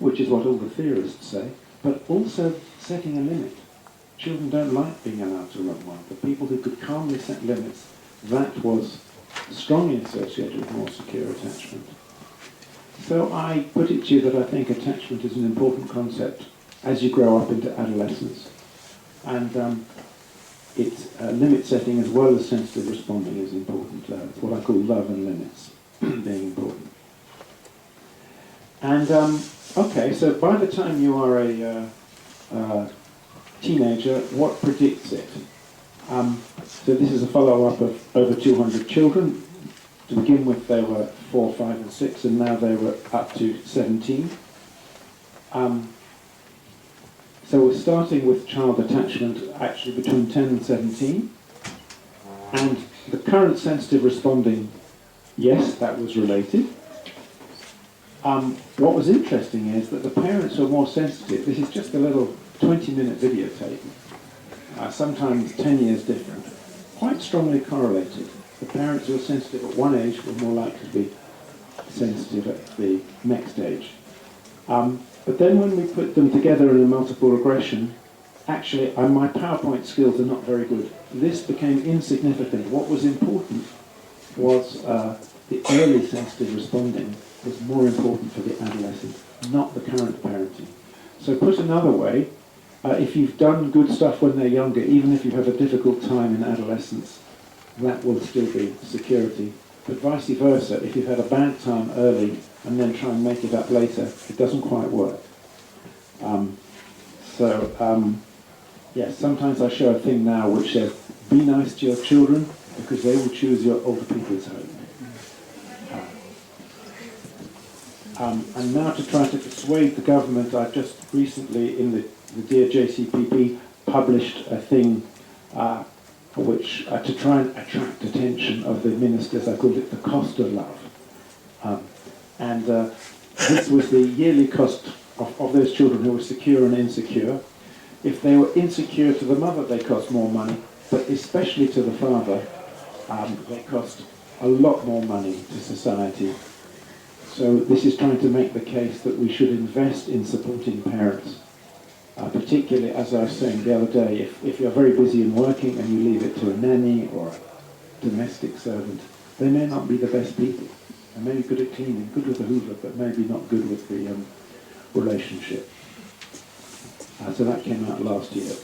which is what all the theorists say, but also setting a limit. Children don't like being allowed to run wild. The people who could calmly set limits, that was strongly associated with more secure attachment. So I put it to you that I think attachment is an important concept as you grow up into adolescence. And limit setting as well as sensitive responding is important. It's what I call love and limits being important. And okay, so by the time you are a teenager, what predicts it? So this is a follow-up of over 200 children. To begin with, they were 4, 5, and 6, and now they were up to 17. So we're starting with child attachment actually between 10 and 17. And the current sensitive responding, yes, that was related. What was interesting is that the parents were more sensitive. This is just a little 20-minute videotape, sometimes 10 years different, quite strongly correlated. The parents who were sensitive at one age were more likely to be sensitive at the next age. But then when we put them together in a multiple regression, actually my PowerPoint skills are not very good. This became insignificant. What was important was the early sensitive responding was more important for the adolescent, not the current parenting. So put another way, if you've done good stuff when they're younger, even if you have a difficult time in adolescence, that will still be security. But vice versa, if you've had a bad time early and then try and make it up later, it doesn't quite work. Yes, sometimes I show a thing now which says, be nice to your children because they will choose your older people's home. And now to try to persuade the government, I've just recently, in the Dear JCPP, published a thing which, to try and attract attention of the ministers, I called it the cost of love. This was the yearly cost of those children who were secure and insecure. If they were insecure to the mother, they cost more money, but especially to the father, they cost a lot more money to society. So this is trying to make the case that we should invest in supporting parents, particularly, as I was saying the other day, if you're very busy in working and you leave it to a nanny or a domestic servant, they may not be the best people. They may be good at cleaning, good with the hoover, but maybe not good with the relationship. So that came out last year.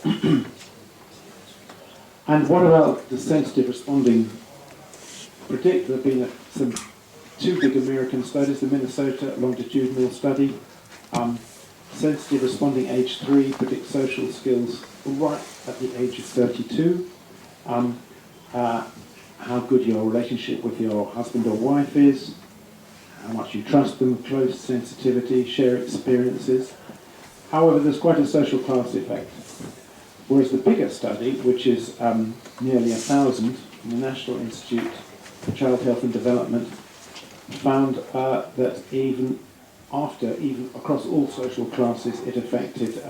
And what about the sensitive responding predict? There have been some 2 big American studies, the Minnesota longitudinal study. Sensitive responding age 3 predicts social skills right at the age of 32. How good your relationship with your husband or wife is, how much you trust them, close sensitivity, share experiences. However, there's quite a social class effect. Whereas the bigger study, which is nearly 1,000 from the National Institute for Child Health and Development, found that even across all social classes, it affected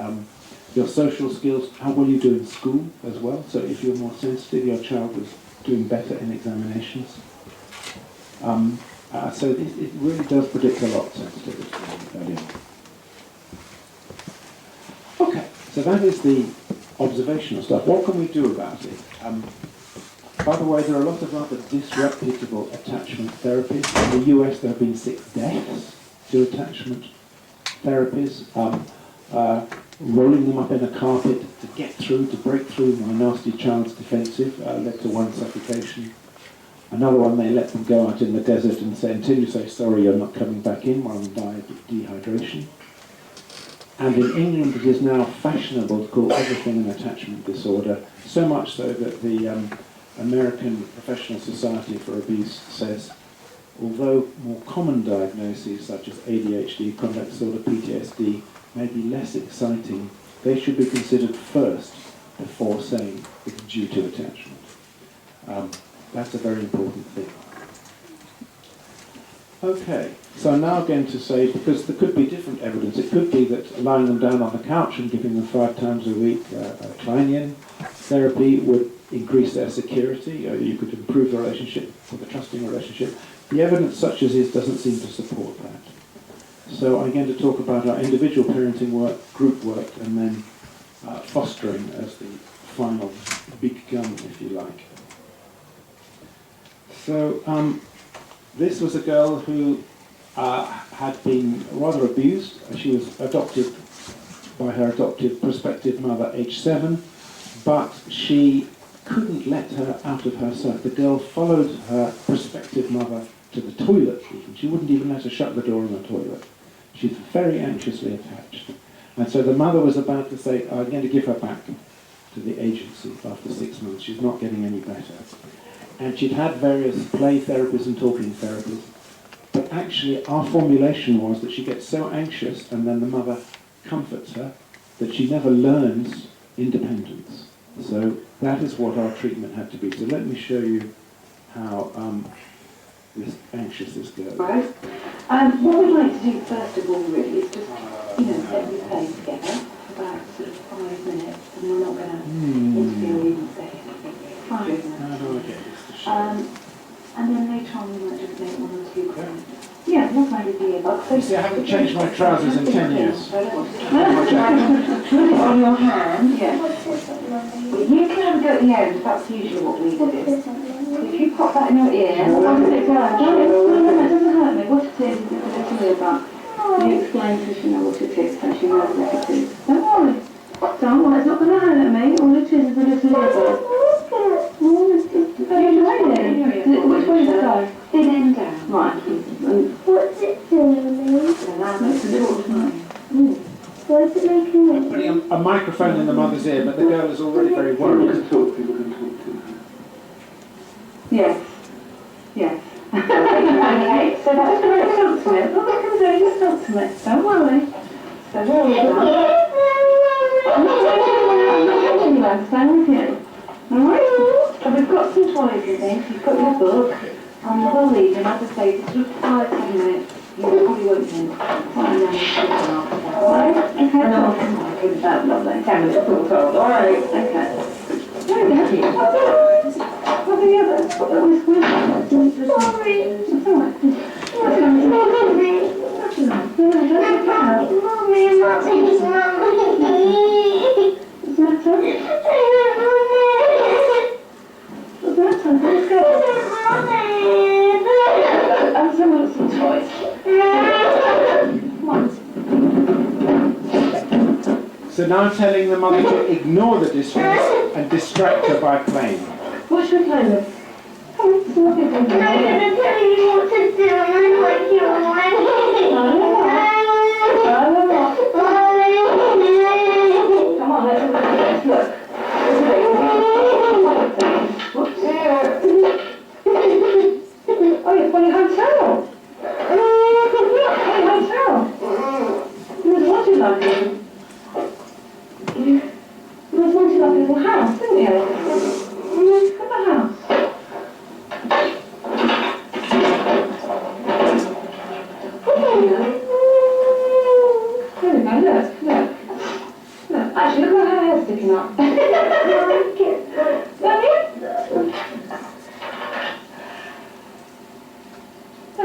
your social skills, how well you do in school as well. So if you're more sensitive, your child was doing better in examinations. So it really does predict a lot, sensitivity early on. Okay, so that is the observational stuff. What can we do about it? By the way, there are a lot of rather disreputable attachment therapies. In the US, there have been 6 deaths to attachment therapies. Rolling them up in a carpet to get through, to break through my nasty child's defensive led to 1 suffocation. Another one, they let them go out in the desert and say, until you say sorry, you're not coming back in, while they died of dehydration. And in England, it is now fashionable to call everything an attachment disorder, so much so that the American Professional Society for Abuse says, although more common diagnoses such as ADHD, conduct disorder, PTSD may be less exciting, they should be considered first before saying it's due to attachment. That's a very important thing. Okay, so now again to say, because there could be different evidence, it could be that lying them down on the couch and giving them 5 times a week Kleinian therapy would increase their security, you could improve the relationship, with a trusting relationship. The evidence such as is doesn't seem to support that. So I'm going to talk about our individual parenting work, group work, and then fostering as the final big gun, if you like. So this was a girl who had been rather abused. She was adopted by her adoptive prospective mother, age 7, but she couldn't let her out of her sight. The girl followed her prospective mother to the toilet even. She wouldn't even let her shut the door in the toilet. She's very anxiously attached. And so the mother was about to say, I'm going to give her back to the agency after 6 months. She's not getting any better. And she'd had various play therapies and talking therapies. But actually our formulation was that she gets so anxious and then the mother comforts her that she never learns independence. So that is what our treatment had to be. So let me show you how anxious this girl is. Right. What we'd like to do first of all really is just, get we play together for about sort of 5 minutes, and we're not going to interfere or even say anything. 5 minutes. How do I get this to show? And then later on we might just make 1 or 2 comments. Yeah, not mind with the earbuds. You see, I haven't changed my trousers in 10 years. Put it on your hand, yeah. You can have a go at the end, that's usually what we do. If you pop that in your ear, what does it go? No, it doesn't hurt me. What it is a little earbud. You explain to she know what it is, so she knows what it is. Don't worry. Don't worry, it's not going to hurt at me. All it is a little earbud. Which way does it go? In and down. Right. What's it doing? It's a little time. What is it making? I'm putting a microphone in the mother's ear, but the girl is already very worried. People can talk to. Yes. Yes. Okay, so that's the right talk to it. What we can do is talk to it. Don't worry. So there we go. I'm not taking you out. I'm staying with you. Alright? So we've got some toys and things. You've got your book. And we'll leave them, as I say, for sort of 5-10 minutes. You probably won't think. And then we'll sit down after that. Alright? Okay. And then we'll come back with that lovely 10 minutes all told. Alright. Okay. There we go. What are the others? What are we squeezing? Sorry. That's alright. Mommy, I'm not taking Mommy. What's the matter? Let's go. I'm sending some toys. Come on. So now I'm telling the mother to ignore the distress and distract her by playing. What should we play with? Come on, it's not good. I'm going to tell you what to do and I want you on my Come on, let's look. Whoops. Oh, you're playing hotel. Hotel. You was wanted like it. You was wanted like a little house, didn't you? Look at the house. There we go, look. Actually, look at her hair sticking up. There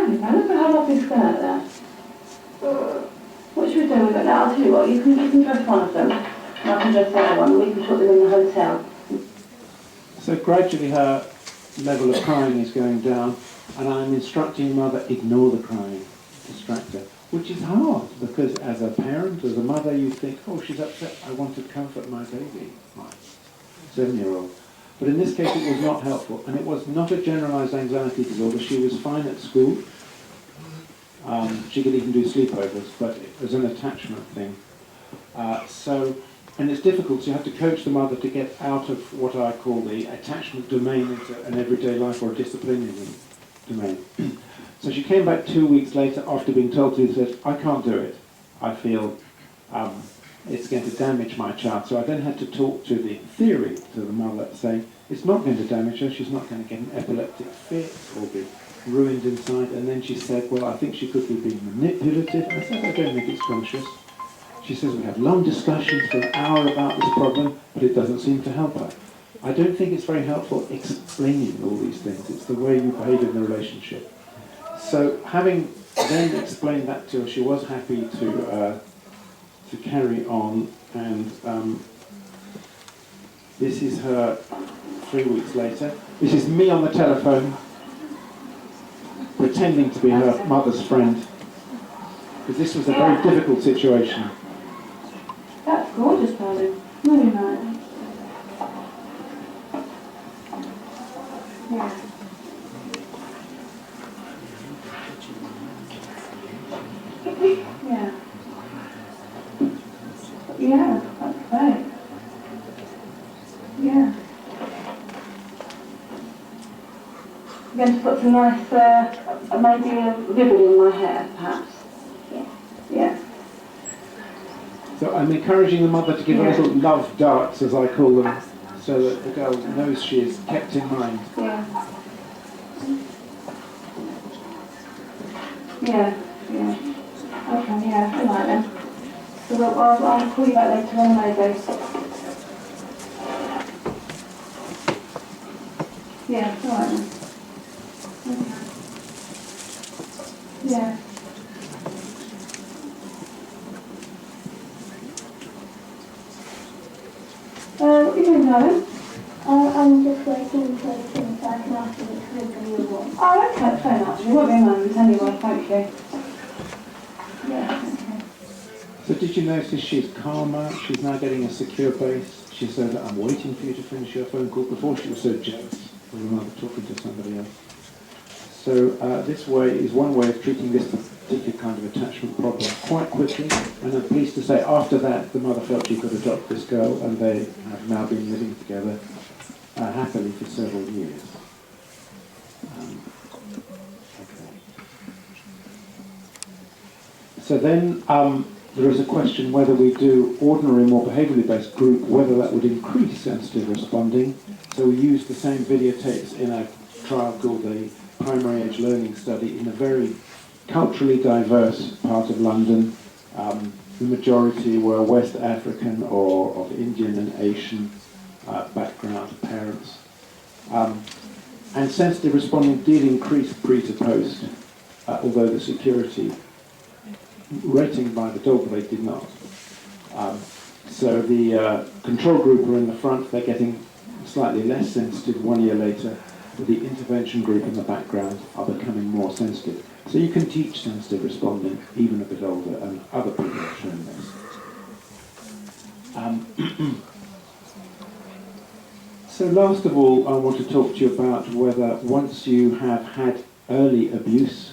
we go, look at her lovely skirt there. What should we do with it now? I'll tell you what, you can dress one of them, and I can dress the other one, we can put them in the hotel. So gradually her level of crying is going down, and I'm instructing mother, ignore the crying, distract her, which is hard, because as a parent, as a mother, you think, oh, she's upset, I want to comfort my baby, my 7-year-old. But in this case it was not helpful, and it was not a generalized anxiety disorder. She was fine at school. She could even do sleepovers, but it was an attachment thing. And it's difficult, so you have to coach the mother to get out of what I call the attachment domain into an everyday life or a disciplinary domain. So she came back 2 weeks later after being told to, said, I can't do it. I feel it's going to damage my child. So I then had to talk to the theory to the mother, saying, it's not going to damage her, she's not going to get an epileptic fit or be ruined inside. And then she said, well, I think she could be being manipulative. I said, I don't think it's conscious. She says, we have long discussions for an hour about this problem, but it doesn't seem to help her. I don't think it's very helpful explaining all these things. It's the way you behave in the relationship. So having then explained that to her. She was happy to carry on, and this is her 3 weeks later. This is me on the telephone, pretending to be her mother's friend, because this was a very difficult situation. That's gorgeous, darling. Really nice. Yeah. Yeah. Yeah, that's great. Yeah. I'm going to put some nice, maybe a ribbon in my hair, perhaps. Yeah. Yeah. So I'm encouraging the mother to give her little love darts, as I call them, so that the girl knows she is kept in mind. Yeah. Yeah. Yeah. Okay, yeah, all right then. So I'll call you back later on, maybe. Yeah, all right then. Okay. Yeah. What are you doing, darling? I'm just waiting for the thing so I can ask you which ribbon you want. Oh, okay, that's very nice. You won't be a moment anyway, thank you. Yeah, okay. So did you notice she's calmer? She's now getting a secure base. She said, I'm waiting for you to finish your phone call. Before she was so jealous of your mother talking to somebody else. So this way is one way of treating this particular kind of attachment problem quite quickly. And I'm pleased to say after that the mother felt she could adopt this girl, and they have now been living together happily for several years. Okay. So then there is a question whether we do ordinary, more behaviourally based group, whether that would increase sensitive responding. So we used the same videotapes in a trial called the Primary Age Learning Study in a very culturally diverse part of London. The majority were West African or of Indian and Asian background parents. And sensitive responding did increase pre to post, although the security rating by the dog they did not. So the control group are in the front, they're getting slightly less sensitive 1 year later, but the intervention group in the background are becoming more sensitive. So you can teach sensitive responding even a bit older, and other people have shown this. So last of all, I want to talk to you about whether once you have had early abuse,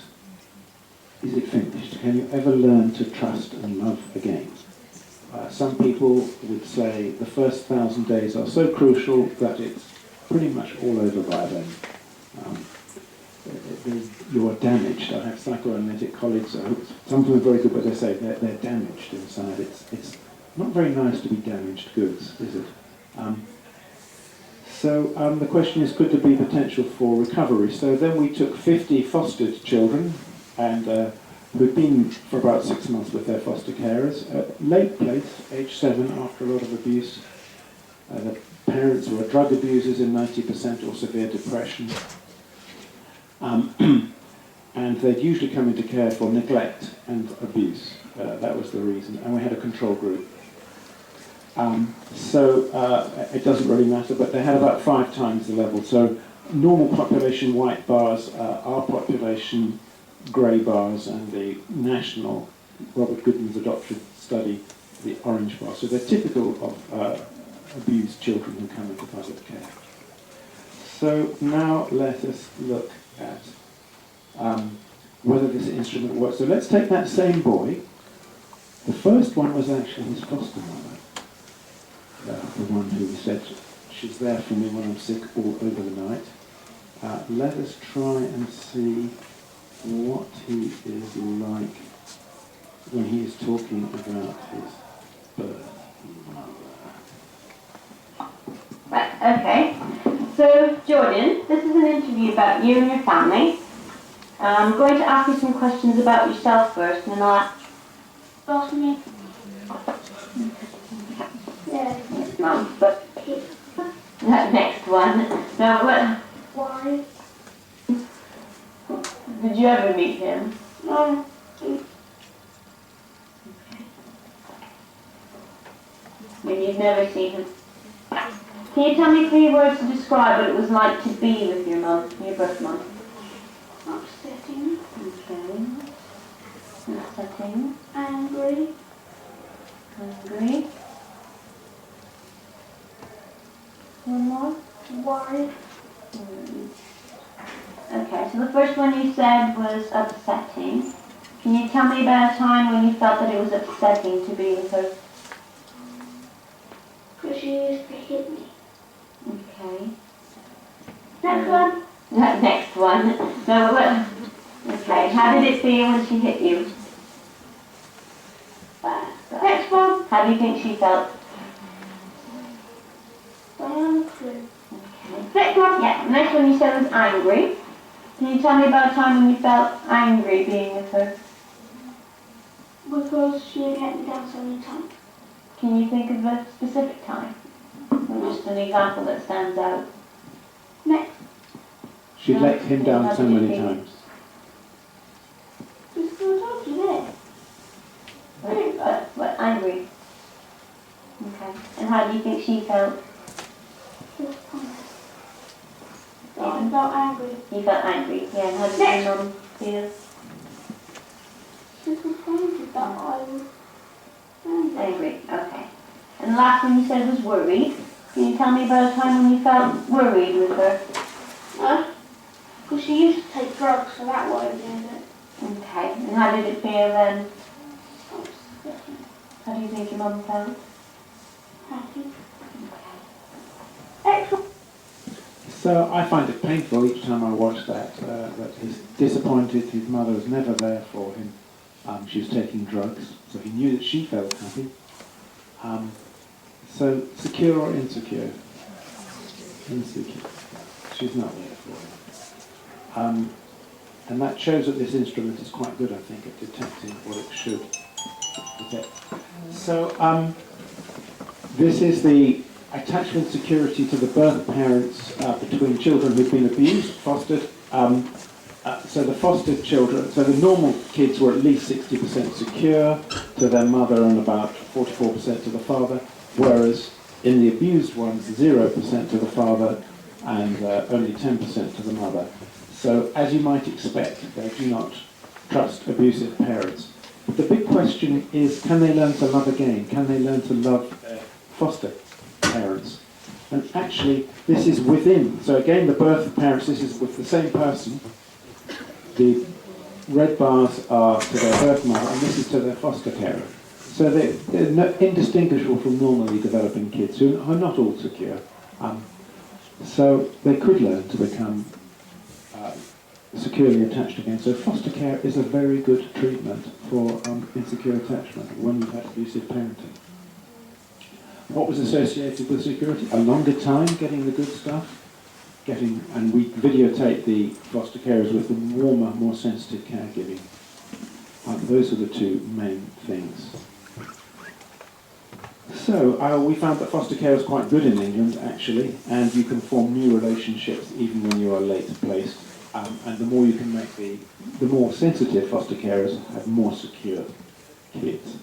is it finished? Can you ever learn to trust and love again? Some people would say the first 1,000 days are so crucial that it's pretty much all over by then. You are damaged. I have psychoanalytic colleagues, some of them are very good, but they say they're damaged inside. It's not very nice to be damaged goods, is it? So the question is, could there be potential for recovery? So then we took 50 fostered children, and who'd been for about 6 months with their foster carers, late place, age 7, after a lot of abuse. The parents were drug abusers in 90% or severe depression. And they'd usually come into care for neglect and abuse. That was the reason. And we had a control group. So it doesn't really matter, but they had about 5 times the level. So normal population, white bars, our population, grey bars, and the national Robert Goodman's adoption study, the orange bars. So they're typical of abused children who come into public care. So now let us look at whether this instrument works. So let's take that same boy. The first one was actually his foster mother, the one who said, she's there for me when I'm sick all over the night. Let us try and see what he is like when he is talking about his birth mother. Right, okay. So, Jordan, this is an interview about you and your family. I'm going to ask you some questions about yourself first, and then I'll ask Me? Yeah. Mum, but that next one. Now, Why? did you ever meet him? No. when you've never seen him. Can you tell me 3 words to describe what it was like to be with your mum, your birth mum? Upsetting, Okay. Upsetting. angry, Hungry. One more? worried, Okay, so the first one you said was upsetting. Can you tell me about a time when you felt that it was upsetting to be with her? because she used to hit me. Okay. Next one. Next one. No, but, okay, how did it feel when she hit you? Bad. Next one. How do you think she felt? I am a clue. Okay. Next one. Yeah, the next one you said was angry. Can you tell me about a time when you felt angry being with her? Because she let me down so many times. Can you think of a specific time? Or just an example that stands out? Next. She let him down so many times. Because I told you this. What, angry? Okay. And how do you think she felt? Disappointed. I felt angry. You felt angry, yeah. And how did your mum feel? Disappointed that I was angry. Angry, okay. And the last one you said was worried. Can you tell me about a time when you felt worried with her? Because she used to take drugs, so that worried me a bit. Okay. And how did it feel then? Upsetting. How do you think your mum felt? Happy. Okay. Excellent. So I find it painful each time I watch that, that he's disappointed his mother was never there for him. She was taking drugs, so he knew that she felt happy. So secure or insecure? Insecure. She's not there for him. And that shows that this instrument is quite good, I think, at detecting what it should detect. So this is the attachment security to the birth parents between children who've been abused, fostered. So the fostered children, so the normal kids were at least 60% secure to their mother and about 44% to the father, whereas in the abused ones, 0% to the father and only 10% to the mother. So as you might expect, they do not trust abusive parents. But the big question is, can they learn to love again? Can they learn to love foster parents? And actually, this is within, so again, the birth parents, this is with the same person. The red bars are to their birth mother, and this is to their foster carer. So they're indistinguishable from normally developing kids who are not all secure. So they could learn to become securely attached again. So foster care is a very good treatment for insecure attachment when you've had abusive parenting. What was associated with security? A longer time getting the good stuff. And we videotape the foster carers with the warmer, more sensitive caregiving. Those are the two main things. So we found that foster care is quite good in England, actually, and you can form new relationships even when you are late placed. And the more you can make the more sensitive foster carers have more secure kids.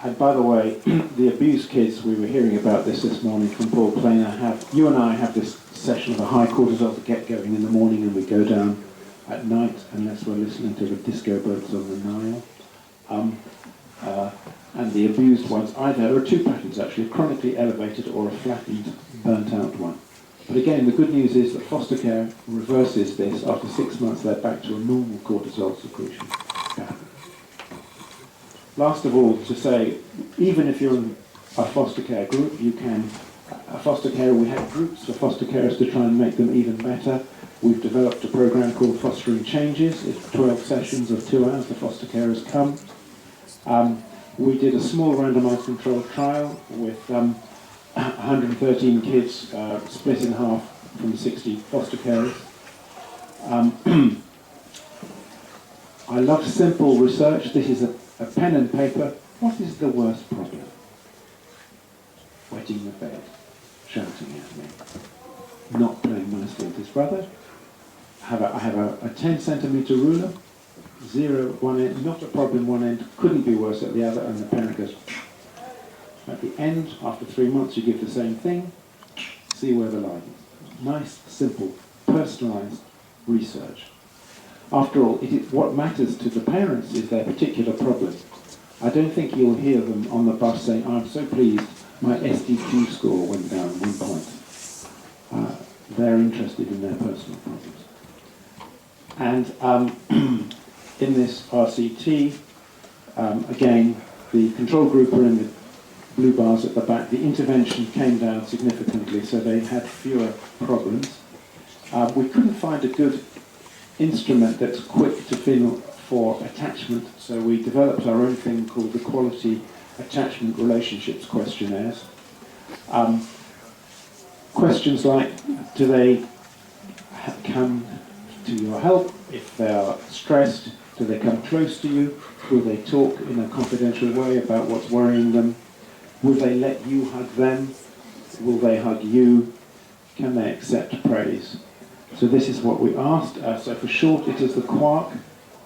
And by the way, the abused kids, we were hearing about this morning from Paul Planer, you and I have this session of a high cortisol to get going in the morning, and we go down at night unless we're listening to the disco birds on the Nile. And the abused ones, there are two patterns actually, a chronically elevated or a flattened, burnt out one. But again, the good news is that foster care reverses this. After 6 months, they're back to a normal cortisol secretion pattern. Last of all, to say, even if you're in a foster care group, we have groups for foster carers to try and make them even better. We've developed a program called Fostering Changes. It's 12 sessions of 2 hours. The foster carers come. We did a small randomized controlled trial with 113 kids split in half from 60 foster carers. I love simple research. This is a pen and paper. What is the worst problem? Wetting the bed, shouting at me, not playing nicely with his brother. I have a 10 centimetre ruler, 0 at one end, not a problem one end, couldn't be worse at the other, and the parent goes, At the end, after 3 months, you give the same thing, see where the line is. Nice, simple, personalised research. After all, what matters to the parents is their particular problem. I don't think you'll hear them on the bus saying, "I'm so pleased my SDQ score went down 1 point." They're interested in their personal problems. And in this RCT, again, the control group are in the blue bars at the back. The intervention came down significantly, so they had fewer problems. We couldn't find a good instrument that's quick to feel for attachment, so we developed our own thing called the Quality Attachment Relationships Questionnaires. Questions like, do they come to your help if they are stressed? Do they come close to you? Will they talk in a confidential way about what's worrying them? Will they let you hug them? Will they hug you? Can they accept praise? So this is what we asked. So for short, it is the quark.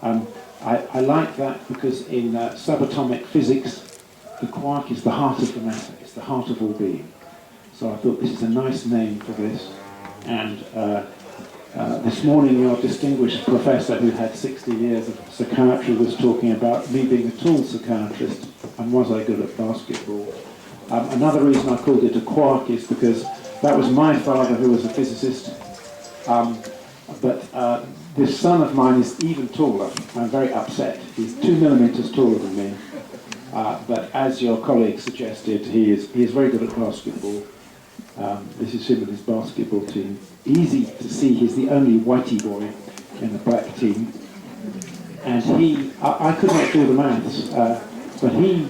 I like that because in subatomic physics, the quark is the heart of the matter. It's the heart of all being. So I thought this is a nice name for this. And this morning, your distinguished professor who had 60 years of psychiatry was talking about me being a tall psychiatrist and was I good at basketball. Another reason I called it a quark is because that was my father who was a physicist. But this son of mine is even taller. I'm very upset. He's 2 millimeters taller than me. But as your colleague suggested, he is very good at basketball. This is him with his basketball team. Easy to see he's the only whitey boy in the black team. And I could not do the maths, but he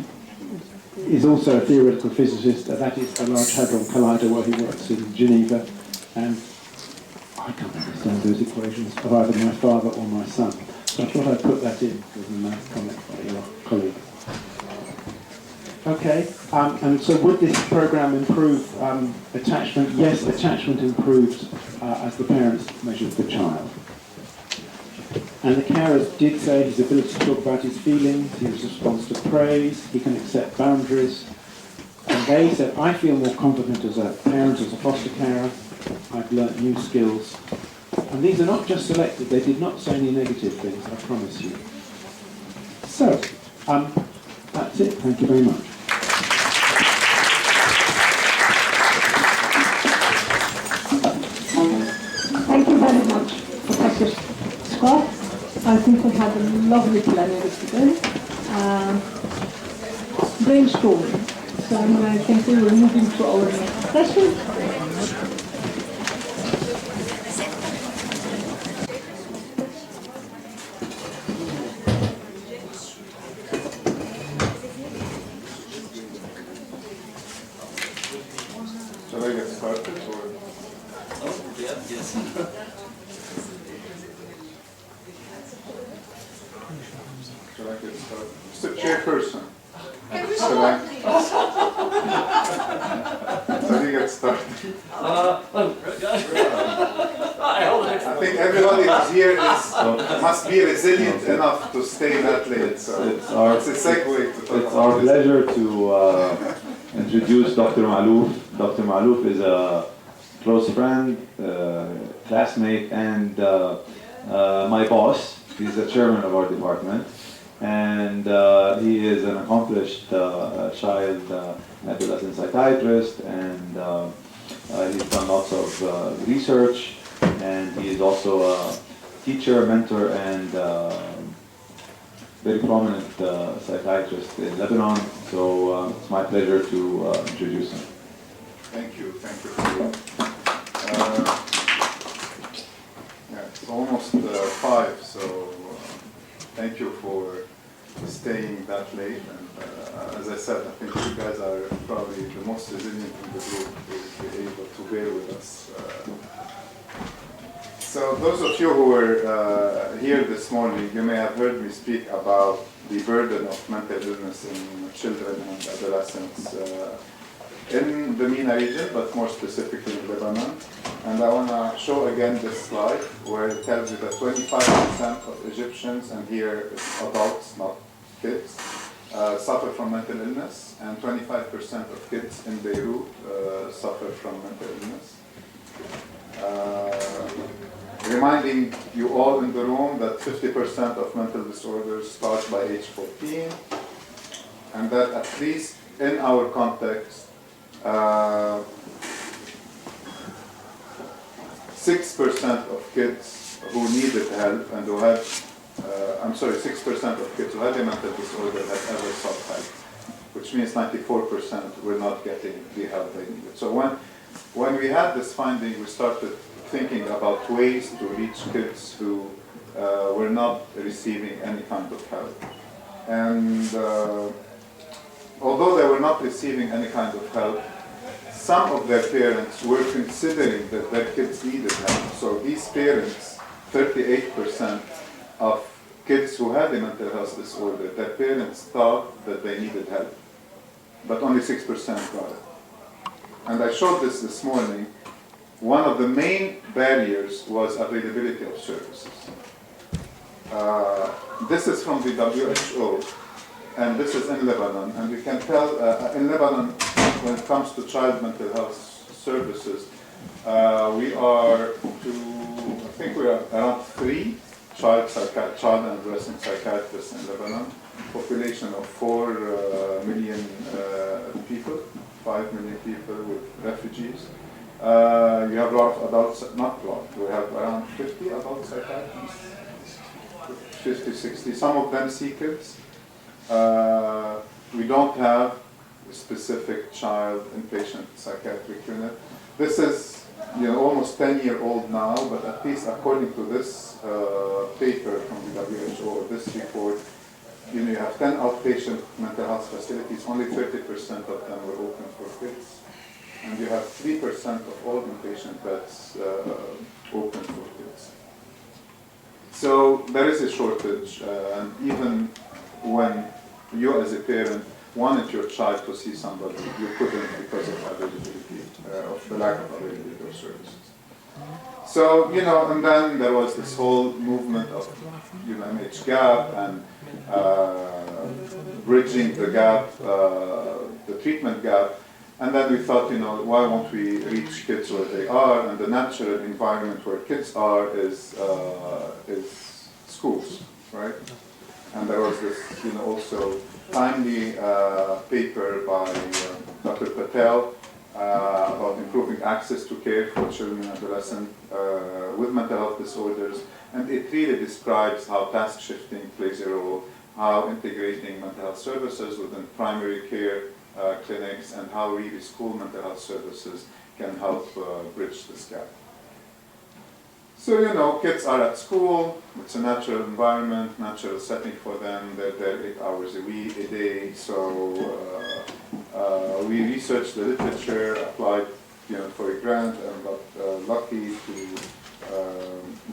is also a theoretical physicist. That is the Large Hadron Collider where he works in Geneva. And I can't understand those equations of either my father or my son. So I thought I'd put that in as a nice comment by your colleague. Okay, and so would this program improve attachment? Yes, attachment improved as the parents measured the child. And the carers did say his ability to talk about his feelings, his response to praise, he can accept boundaries. And they said, I feel more confident as a parent, as a foster carer. I've learnt new skills. And these are not just selected, they did not say any negative things, I promise you. So, that's it. Thank you very much. Thank you very much, Professor Scott. I think we had a lovely plenary today. Brainstorming. So I think we were moving to our next session. Shall I get started or? Oh, yeah, yes. Shall I get started? Mr. Chairperson. Shall I get started? I think everybody who's here must be resilient enough to stay that late. So it's a segue to talk It's our pleasure to introduce Dr. Malouf. Dr. Malouf is a close friend, classmate, and my boss. He's the chairman of our department. And he is an accomplished child adolescent psychiatrist, and he's done lots of research, and he is also a teacher, mentor, and very prominent psychiatrist in Lebanon. So it's my pleasure to introduce him. Thank you for yeah, it's almost 5, so thank you for staying that late. And as I said, I think you guys are probably the most resilient in the group to be able to bear with us. So those of you who were here this morning, you may have heard me speak about the burden of mental illness in children and adolescents in the MENA region, but more specifically in Lebanon. And I want to show again this slide where it tells you that 25% of Egyptians, and here it's adults, not kids, suffer from mental illness, and 25% of kids in Beirut suffer from mental illness. Reminding you all in the room that 50% of mental disorders start by age 14, and that at least in our context, 6% of kids who needed help and who had, 6% of kids who had a mental disorder had ever sought help, which means 94% were not getting the help they needed. So when we had this finding, we started thinking about ways to reach kids who were not receiving any kind of help. And although they were not receiving any kind of help, some of their parents were considering that their kids needed help. So these parents, 38% of kids who had a mental health disorder, their parents thought that they needed help, but only 6% got it. And I showed this morning. One of the main barriers was availability of services. This is from the WHO, and this is in Lebanon. And you can tell in Lebanon, when it comes to child mental health services, we are around 3 child and adolescent psychiatrists in Lebanon, population of 4 million people, 5 million people with refugees. You have a lot of adults, not a lot, we have around 50 adult psychiatrists, 50, 60, some of them see kids. We don't have a specific child inpatient psychiatric unit. This is almost 10-year-old now, but at least according to this paper from the WHO, or this report, you have 10 outpatient mental health facilities, only 30% of them were open for kids. And you have 3% of all inpatient beds open for kids. So there is a shortage, and even when you as a parent wanted your child to see somebody, you couldn't because of availability, of the lack of availability of services. So, and then there was this whole movement of MH gap and bridging the gap, the treatment gap. And then we thought, why won't we reach kids where they are? And the natural environment where kids are is schools, right? And there was this, also timely paper by Dr. Patel about improving access to care for children and adolescents with mental health disorders. And it really describes how task shifting plays a role, how integrating mental health services within primary care clinics, and how really school mental health services can help bridge this gap. So, kids are at school, it's a natural environment, natural setting for them, they're there 8 hours a day, so we researched the literature, applied for a grant, and got lucky to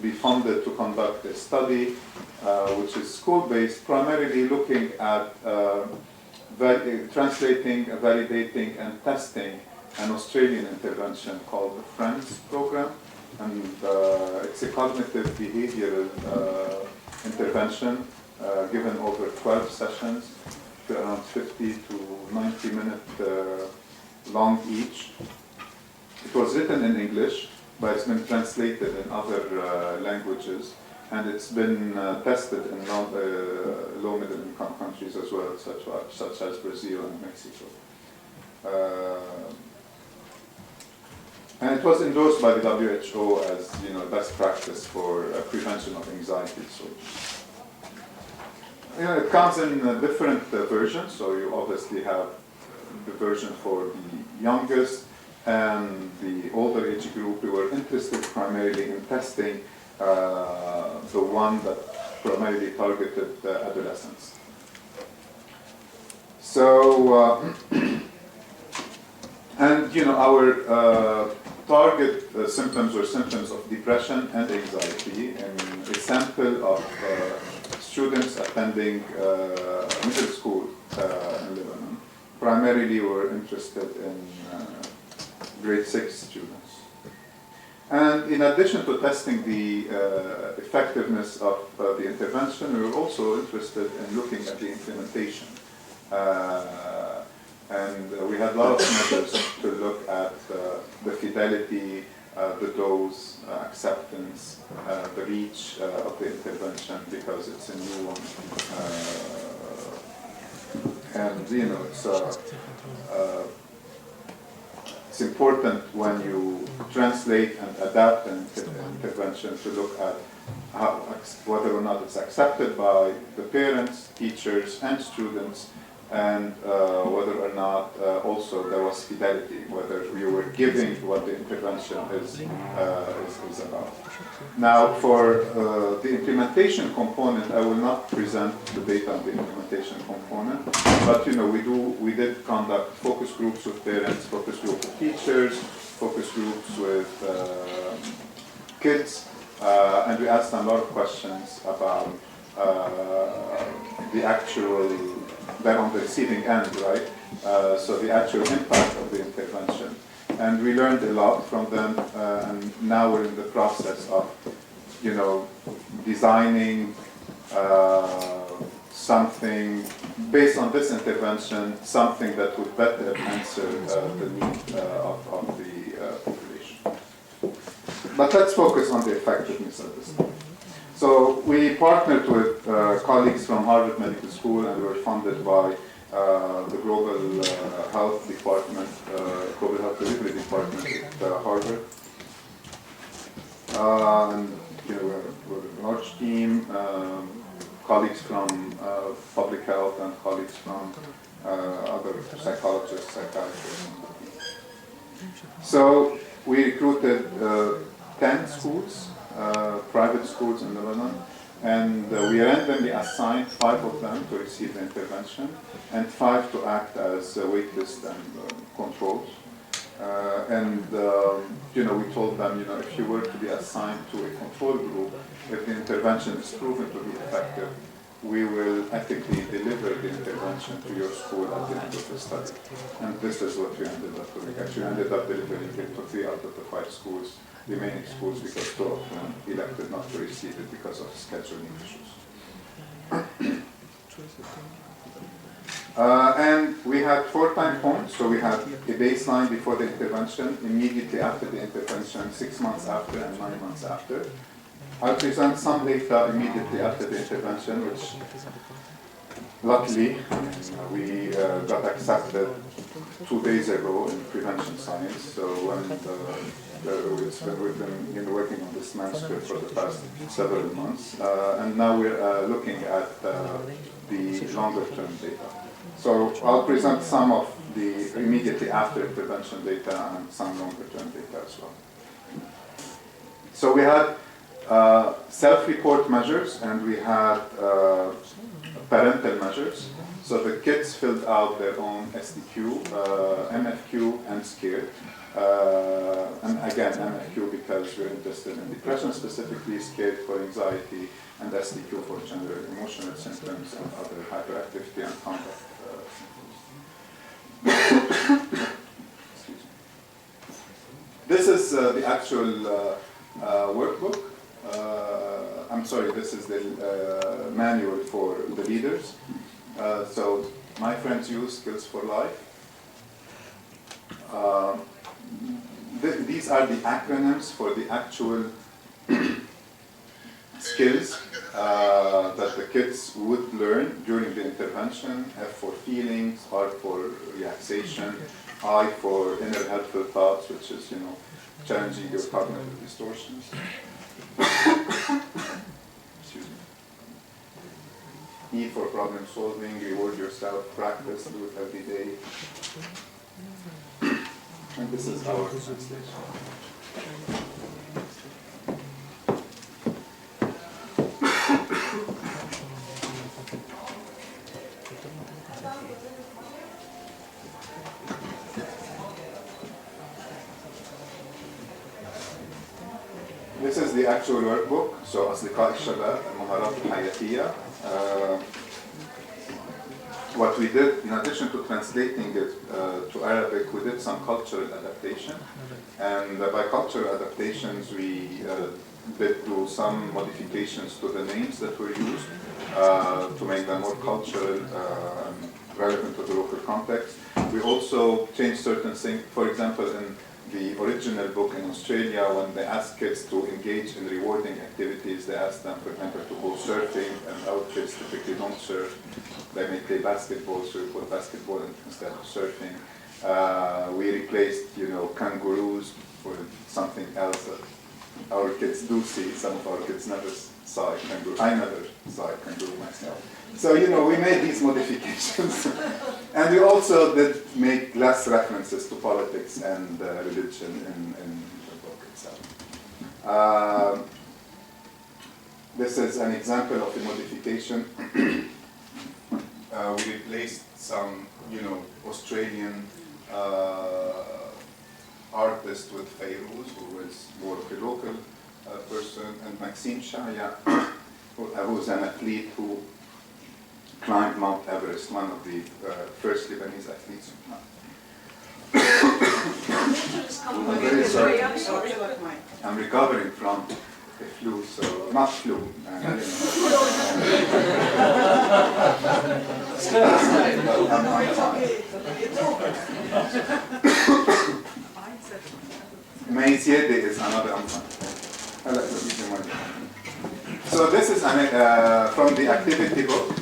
be funded to conduct a study, which is school-based, primarily looking at translating, validating, and testing an Australian intervention called the FRIENDS program. And it's a cognitive behavioral intervention given over 12 sessions, around 50 to 90 minutes long each. It was written in English, but it's been translated in other languages, and it's been tested in low-middle income countries as well, such as Brazil and Mexico. And it was endorsed by the WHO as best practice for prevention of anxiety disorders. It comes in different versions, so you obviously have the version for the youngest and the older age group. We were interested primarily in testing the one that primarily targeted adolescents. So, and our target symptoms were symptoms of depression and anxiety, and a sample of students attending middle school in Lebanon. Primarily, we were interested in grade 6 students. And in addition to testing the effectiveness of the intervention, we were also interested in looking at the implementation. And we had a lot of measures to look at the fidelity, the dose, acceptance, the reach of the intervention, because it's a new one. And you know, it's important when you translate and adapt an intervention to look at whether or not it's accepted by the parents, teachers, and students, and whether or not also there was fidelity, whether you were giving what the intervention is about. Now, for the implementation component, I will not present the data on the implementation component, but you know, we did conduct focus groups with parents, focus groups with teachers, focus groups with kids, and we asked them a lot of questions about the actual, they're on the receiving end, right? So the actual impact of the intervention. And we learned a lot from them, and now we're in the process of, you know, designing something based on this intervention, something that would better answer the need of the population. But let's focus on the effectiveness of this. So we partnered with colleagues from Harvard Medical School, and we were funded by the Global Health Department, Global Health Delivery Department at Harvard. And you know, we're a large team, colleagues from public health and colleagues from other psychologists, psychiatrists. So we recruited 10 schools, private schools in Lebanon, and we randomly assigned 5 of them to receive the intervention and 5 to act as waitlist and controls. You know, we told them, you know, if you were to be assigned to a control group, if the intervention is proven to be effective, we will ethically deliver the intervention to your school at the end of the study. And this is what we ended up doing. Actually, we ended up delivering it to 3 out of the 5 schools, remaining schools, because 2 of them elected not to receive it because of scheduling issues. And we had 4 time points, so we had a baseline before the intervention, immediately after the intervention, 6 months after, and 9 months after. I'll present some data immediately after the intervention, which luckily we got accepted 2 days ago in prevention science. So we've been working on this manuscript for the past several months, and now we're looking at the longer term data. So I'll present some of the immediately after intervention data and some longer term data as well. So we had self-report measures, and we had parental measures. So the kids filled out their own SDQ, MFQ, and SCARE. And again, MFQ because we're interested in depression specifically, SCARE for anxiety, and SDQ for general emotional symptoms and other hyperactivity and conduct symptoms. This is the actual workbook. I'm sorry, this is the manual for the leaders. So my friends use Skills for Life. These are the acronyms for the actual skills that the kids would learn during the intervention. F for feelings, R for relaxation, I for inner helpful thoughts, which is, you know, challenging your cognitive distortions. Excuse me. E for problem solving, reward yourself, practice, do it every day. And this is our translation. This is the actual workbook. So أصدقاء الشباب المهارات الحياتية. What we did, in addition to translating it to Arabic, we did some cultural adaptation. And by cultural adaptations, we did do some modifications to the names that were used to make them more cultural relevant to the local context. We also changed certain things. For example, in the original book in Australia, when they ask kids to engage in rewarding activities, they ask them, for example, to go surfing, and our kids typically don't surf. They may play basketball, so we put basketball instead of surfing. We replaced, kangaroos with something else that our kids do see. Some of our kids never saw a kangaroo. I never saw a kangaroo myself. So, we made these modifications. And we also did make less references to politics and religion in the book itself. This is an example of a modification. We replaced some, Australian artist with Fayrouz, who was more of a local person, and Maxime Chaya, who was an athlete who climbed Mount Everest, one of the first Lebanese athletes. I'm very sorry. I'm recovering from a flu, so not flu. Maïsiede is another answer. So this is from the activity book.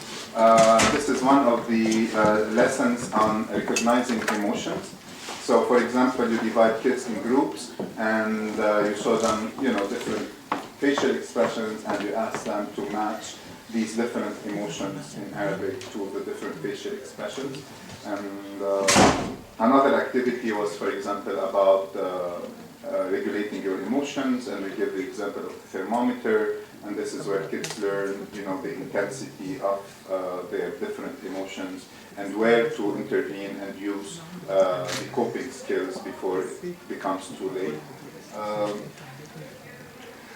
This is one of the lessons on recognizing emotions. So, for example, you divide kids in groups, and you show them, different facial expressions, and you ask them to match these different emotions in Arabic to the different facial expressions. And another activity was, for example, about regulating your emotions, and we give the example of the thermometer, and this is where kids learn, the intensity of their different emotions and where to intervene and use the coping skills before it becomes too late.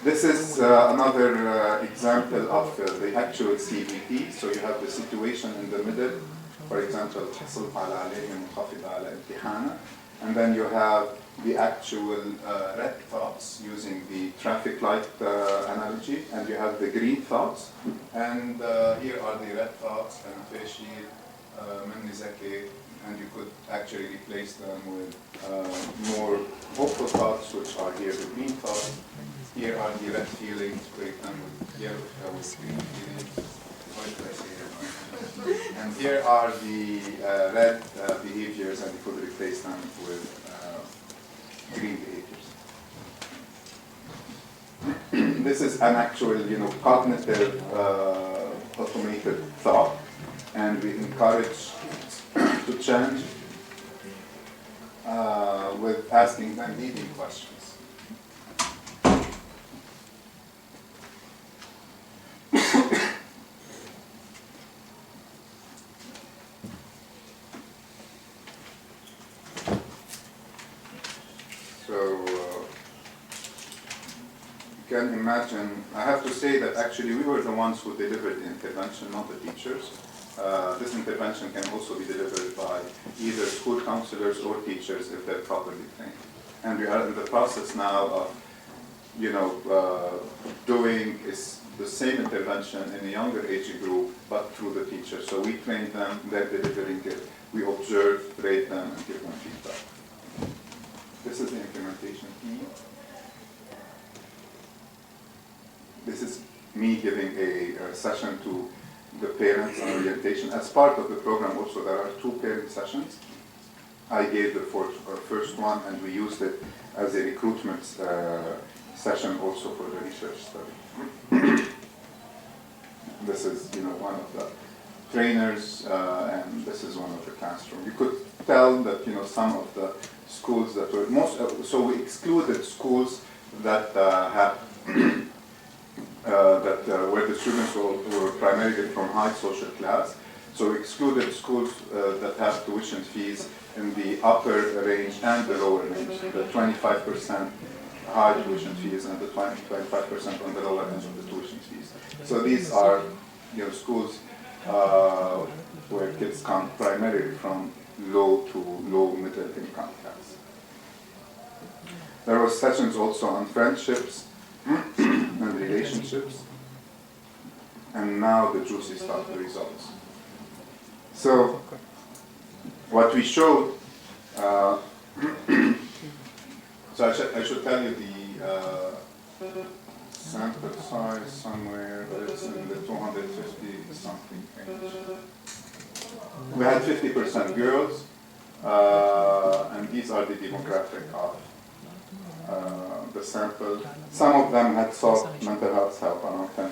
This is another example of the actual CBT. So you have the situation in the middle, for example, حصلت على علامة منخفضة على امتحانك, and then you have the actual red thoughts using the traffic light analogy, and you have the green thoughts, and here are the red thoughts, and مني ذكي, and you could actually replace them with more hopeful thoughts, which are here the green thoughts. Here are the red feelings, break them with yellow with green feelings. What did I say here? And here are the red behaviors, and you could replace them with green behaviors. This is an actual, cognitive automated thought, and we encourage to change with asking them leading questions. Can imagine, I have to say that actually we were the ones who delivered the intervention, not the teachers. This intervention can also be delivered by either school counselors or teachers if they're properly trained. And we are in the process now of, doing the same intervention in a younger age group, but through the teacher. So we train them, they're delivering it, we observe, rate them, and give them feedback. This is the implementation team. This is me giving a session to the parents on orientation. As part of the program also, there are 2 parent sessions. I gave the first one, and we used it as a recruitment session also for the research study. This is, one of the trainers, and this is one of the classrooms. You could tell that, some of the schools that were so we excluded schools that have where the students were primarily from high social class. So we excluded schools that have tuition fees in the upper range and the lower range, the 25% high tuition fees and the 25% on the lower end of the tuition fees. So these are schools where kids come primarily from low to low middle income class. There were sessions also on friendships and relationships, and now the juicy stuff, the results. So what we showed, so I should tell you the sample size somewhere, but it's in the 250 something range. We had 50% girls, and these are the demographic of the sample. Some of them had sought mental health help, around 10%.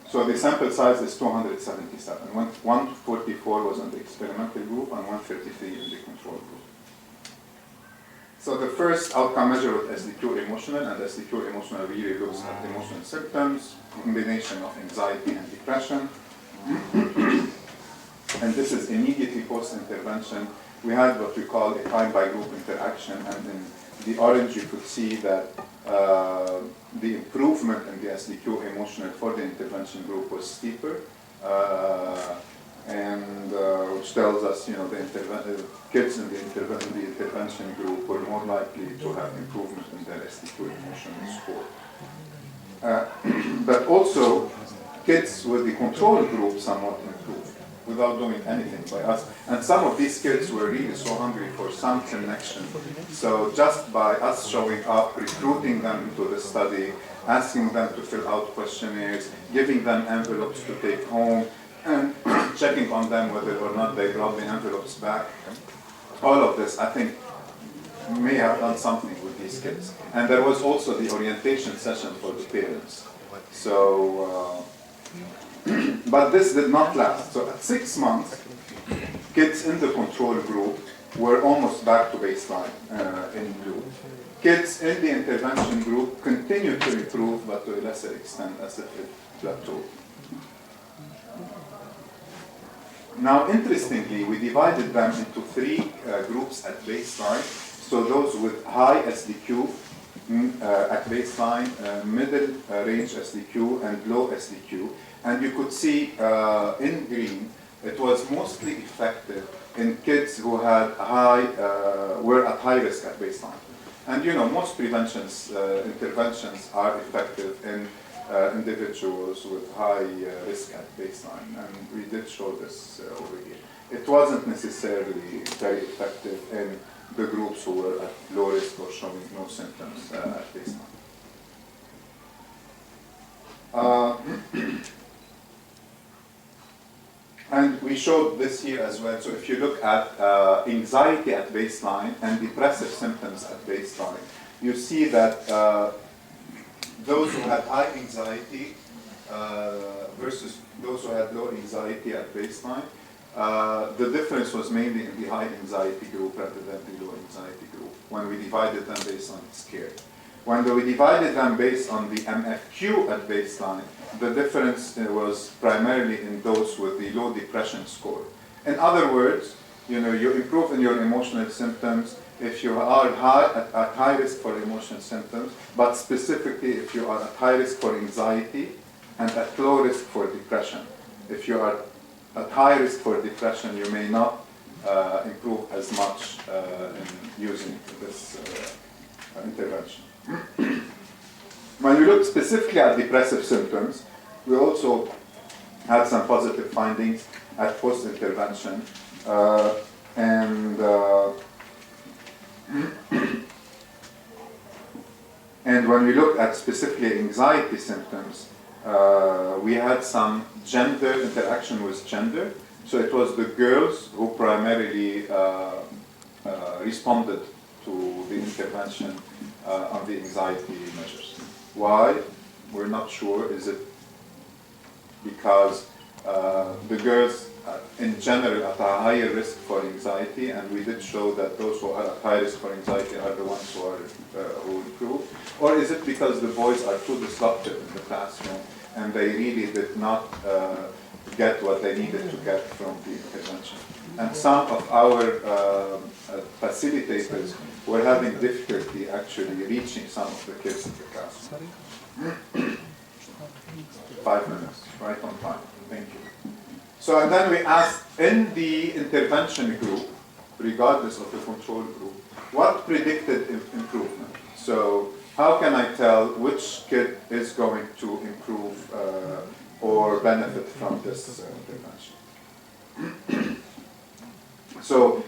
So the sample size is 277. 144 was in the experimental group and 133 in the control group. So the first outcome measure was SDQ emotional, and SDQ emotional really looks at emotional symptoms, combination of anxiety and depression. And this is immediately post-intervention. We had what we call a time-by-group interaction, and in the orange you could see that the improvement in the SDQ emotional for the intervention group was steeper, which tells us, you know, the kids in the intervention group were more likely to have improvement in their SDQ emotional score. But also, kids with the control group somewhat improved without doing anything by us. And some of these kids were really so hungry for some connection. So just by us showing up, recruiting them into the study, asking them to fill out questionnaires, giving them envelopes to take home, and checking on them whether or not they brought the envelopes back. All of this, I think, may have done something with these kids. And there was also the orientation session for the parents. So, but this did not last. So at 6 months, kids in the control group were almost back to baseline in blue. Kids in the intervention group continued to improve, but to a lesser extent, as if it plateaued. Now, interestingly, we divided them into 3 groups at baseline. So those with high SDQ at baseline, middle range SDQ, and low SDQ. And you could see in green, it was mostly effective in kids who had were at high risk at baseline. And you know, most interventions are effective in individuals with high risk at baseline, and we did show this over here. It wasn't necessarily very effective in the groups who were at low risk or showing no symptoms at baseline. And we showed this here as well. So if you look at anxiety at baseline and depressive symptoms at baseline, you see that those who had high anxiety versus those who had low anxiety at baseline, the difference was mainly in the high anxiety group rather than the low anxiety group when we divided them based on scared. When we divided them based on the MFQ at baseline, the difference was primarily in those with the low depression score. In other words, you know, you improve in your emotional symptoms if you are at high risk for emotional symptoms, but specifically if you are at high risk for anxiety and at low risk for depression. If you are at high risk for depression, you may not improve as much in using this intervention. When we look specifically at depressive symptoms, we also had some positive findings at post-intervention. And when we looked at specifically anxiety symptoms, we had some gender interaction with gender. So it was the girls who primarily responded to the intervention on the anxiety measures. Why? We're not sure. Is it because the girls in general at a higher risk for anxiety, and we did show that those who are at high risk for anxiety are the ones who improve? Or is it because the boys are too disruptive in the classroom and they really did not get what they needed to get from the intervention? And some of our facilitators were having difficulty actually reaching some of the kids in the classroom. 5 minutes, right on time. Thank you. So, and then we asked in the intervention group, regardless of the control group, what predicted improvement? So, how can I tell which kid is going to improve or benefit from this intervention. So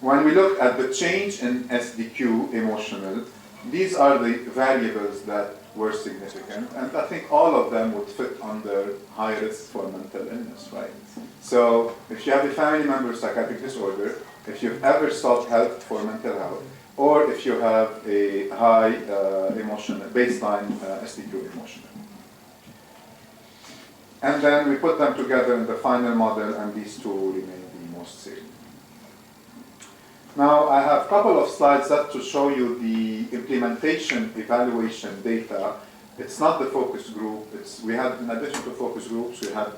when we look at the change in SDQ emotional, these are the variables that were significant, and I think all of them would fit under high risk for mental illness, right? So if you have a family member with psychiatric disorder, if you've ever sought help for mental health, or if you have a high emotional baseline SDQ emotional. And then we put them together in the final model, and these two remain the most safe. Now, I have a couple of slides that to show you the implementation evaluation data. It's not the focus group. We had, in addition to focus groups, we had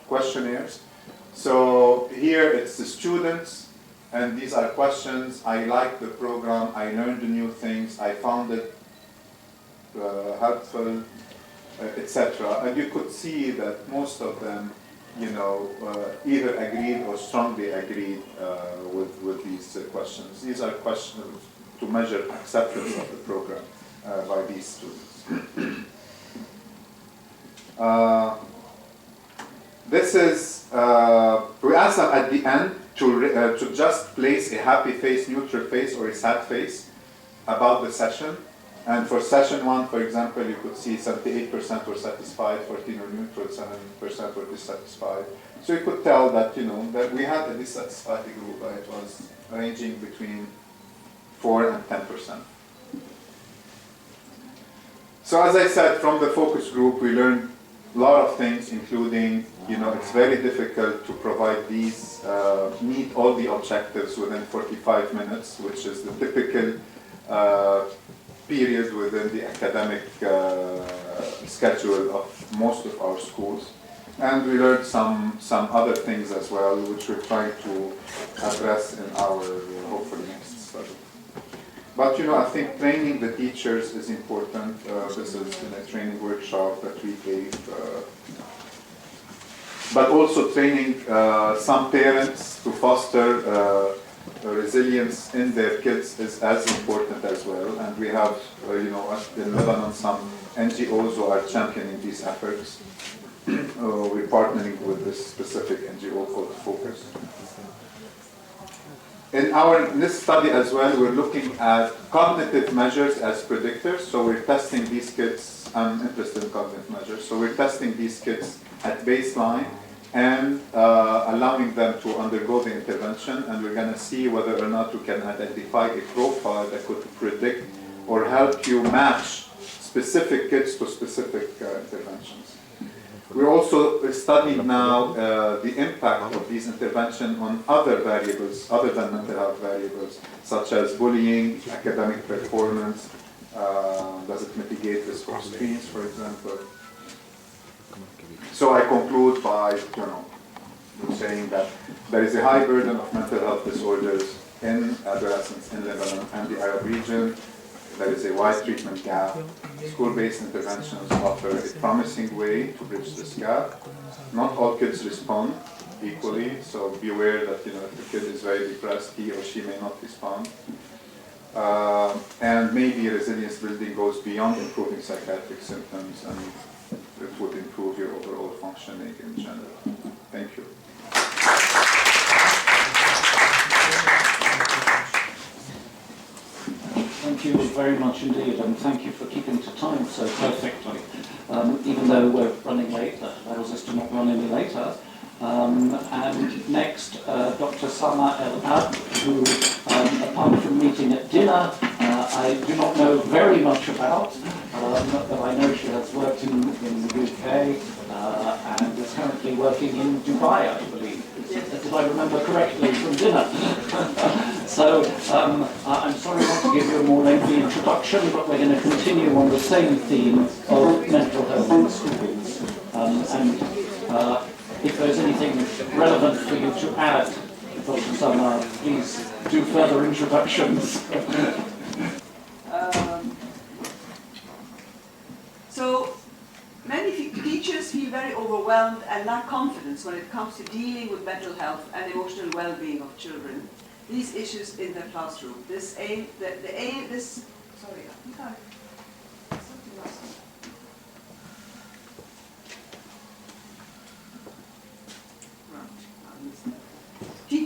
questionnaires. So here it's the students, and these are questions. I liked the program. I learned new things. I found it helpful, etc. And you could see that most of them, either agreed or strongly agreed with these questions. These are questions to measure acceptance of the program by these students. This is, we asked them at the end to just place a happy face, neutral face, or a sad face about the session. And for session 1, for example, you could see 78% were satisfied, 14 were neutral, 7% were dissatisfied. So you could tell that, that we had a dissatisfied group, it was ranging between 4 and 10%. So as I said, from the focus group, we learned a lot of things, including, it's very difficult to provide these, meet all the objectives within 45 minutes, which is the typical period within the academic schedule of most of our schools. And we learned some other things as well, which we're trying to address in our hopefully next study. But I think training the teachers is important. This is in a training workshop that we gave. But also training some parents to foster resilience in their kids is as important as well. And we have, in Lebanon, some NGOs who are championing these efforts. We're partnering with this specific NGO called Focus. In this study as well, we're looking at cognitive measures as predictors. So we're testing these kids. I'm interested in cognitive measures. So we're testing these kids at baseline and allowing them to undergo the intervention, and we're going to see whether or not we can identify a profile that could predict or help you match specific kids to specific interventions. We're also studying now the impact of these interventions on other variables other than mental health variables, such as bullying, academic performance. Does it mitigate risk of screens, for example? So I conclude by, saying that there is a high burden of mental health disorders in adolescents in Lebanon and the Arab region. There is a wide treatment gap. School-based interventions offer a promising way to bridge this gap. Not all kids respond equally, so be aware that if the kid is very depressed, he or she may not respond. And maybe resilience building goes beyond improving psychiatric symptoms, and it would improve your overall functioning in general. Thank you. Thank you very much indeed, and thank you for keeping to time so perfectly. Even though we're running late, that allows us to not run any later. And next, Dr. Sama El-Ab, who, apart from meeting at dinner, I do not know very much about, but I know she has worked in the UK and is currently working in Dubai, I believe. Did I remember correctly from dinner? So I'm sorry not to give you a more lengthy introduction, but we're going to continue on the same theme of mental health in schools. And if there's anything relevant for you to add, Dr. Sama, please do further introductions. So many teachers feel very overwhelmed and lack confidence when it comes to dealing with mental health and emotional well-being of children. These issues in their classroom.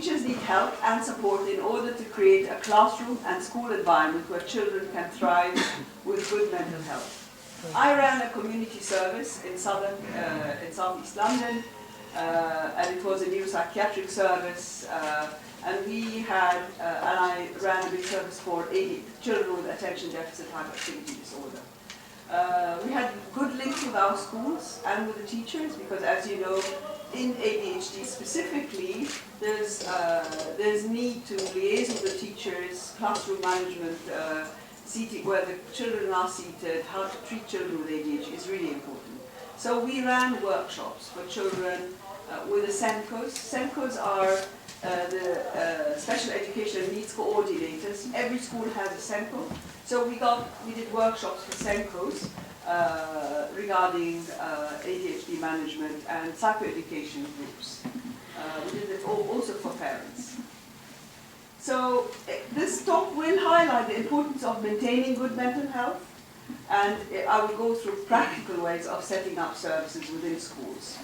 teachers need help and support in order to create a classroom and school environment where children can thrive with good mental health. I ran a community service in southeast London, and it was a new psychiatric service, and we had, and I ran a big service for children with attention deficit hyperactivity disorder. We had good links with our schools and with the teachers because, as you know, in ADHD specifically, there's need to liaise with the teachers, classroom management, seating, where the children are seated, how to treat children with ADHD is really important. So we ran workshops for children with the SENCOs. SENCOs are the Special Education Needs Coordinators. Every school has a SENCO. So we did workshops for SENCOs regarding ADHD management and psychoeducation groups. We did it also for parents. So this talk will highlight the importance of maintaining good mental health, and I will go through practical ways of setting up services within schools.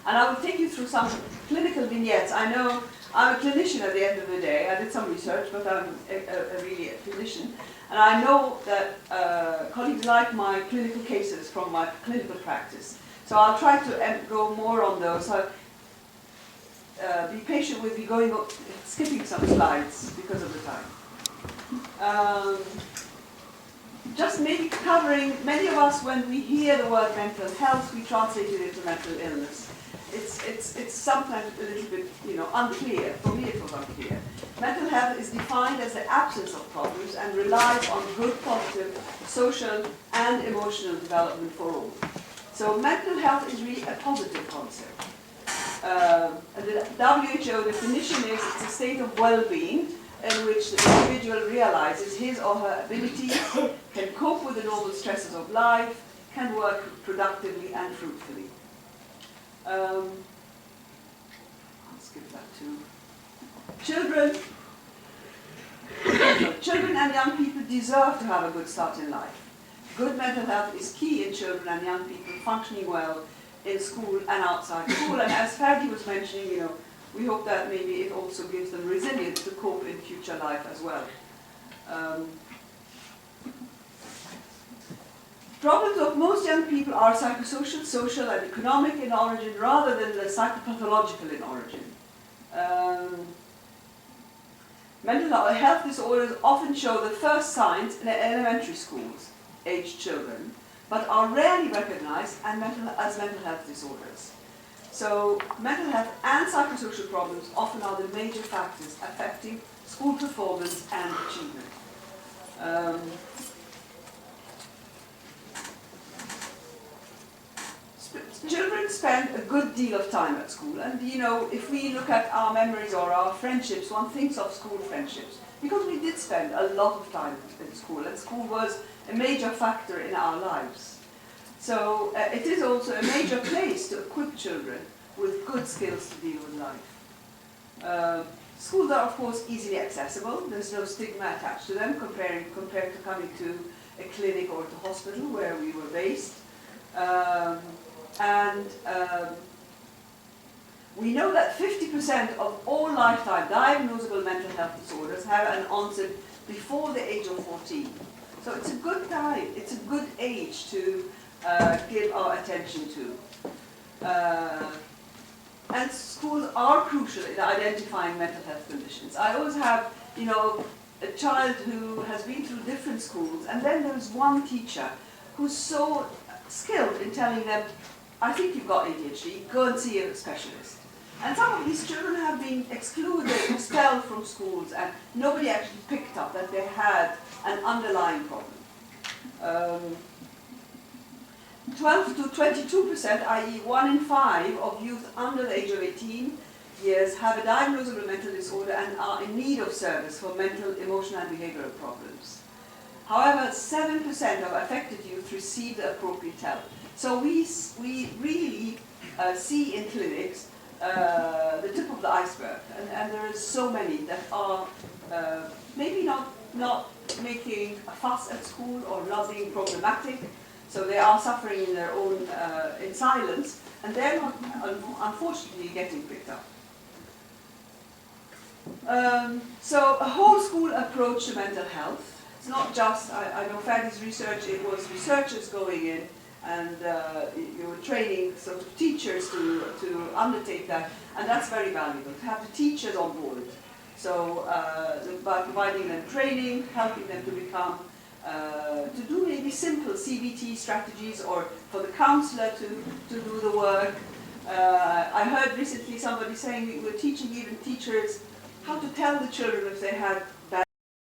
And I will take you through some clinical vignettes. I know I'm a clinician at the end of the day. I did some research, but I'm really a clinician. And I know that colleagues like my clinical cases from my clinical practice. So I'll try to go more on those. So, be patient with me skipping some slides because of the time. Just maybe covering, many of us, when we hear the word mental health, we translate it into mental illness. It's sometimes a little bit, unclear. For me, it was unclear. Mental health is defined as the absence of problems and relies on good, positive, social, and emotional development for all. So mental health is really a positive concept. The WHO definition is it's a state of well-being in which the individual realizes his or her abilities, can cope with the normal stresses of life, can work productively and fruitfully. I'll skip that too. Children and young people deserve to have a good start in life. Good mental health is key in children and young people functioning well in school and outside school. And as Ferdi was mentioning, we hope that maybe it also gives them resilience to cope in future life as well. Problems of most young people are psychosocial, social, and economic in origin rather than the psychopathological in origin. Mental health disorders often show the first signs in elementary schools aged children, but are rarely recognized as mental health disorders. So mental health and psychosocial problems often are the major factors affecting school performance and achievement. Children spend a good deal of time at school, and if we look at our memories or our friendships, one thinks of school friendships, because we did spend a lot of time in school, and school was a major factor in our lives. So it is also a major place to equip children with good skills to deal with life. Schools are, of course, easily accessible. There's no stigma attached to them compared to coming to a clinic or to hospital where we were based. We know that 50% of all lifetime diagnosable mental health disorders have an onset before the age of 14. So it's a good time, it's a good age to give our attention to. And schools are crucial in identifying mental health conditions. I always have, a child who has been through different schools, and then there's one teacher who's so skilled in telling them, I think you've got ADHD, go and see a specialist. And some of these children have been excluded, expelled from schools, and nobody actually picked up that they had an underlying problem. 12 to 22%, i.e. 1 in 5 of youth under the age of 18 years have a diagnosable mental disorder and are in need of service for mental, emotional, and behavioral problems. However, 7% of affected youth receive the appropriate help. So we really see in clinics the tip of the iceberg, and there are so many that are maybe not making a fuss at school or not being problematic, so they are suffering in their own in silence, and they're not unfortunately getting picked up. So a whole school approach to mental health. It's not just, I know Fanny's research, it was researchers going in and you were training sort of teachers to undertake that, and that's very valuable, to have the teachers on board. So by providing them training, helping them to become, to do maybe simple CBT strategies, or for the counselor to do the work. I heard recently somebody saying we were teaching even teachers how to tell the children if they had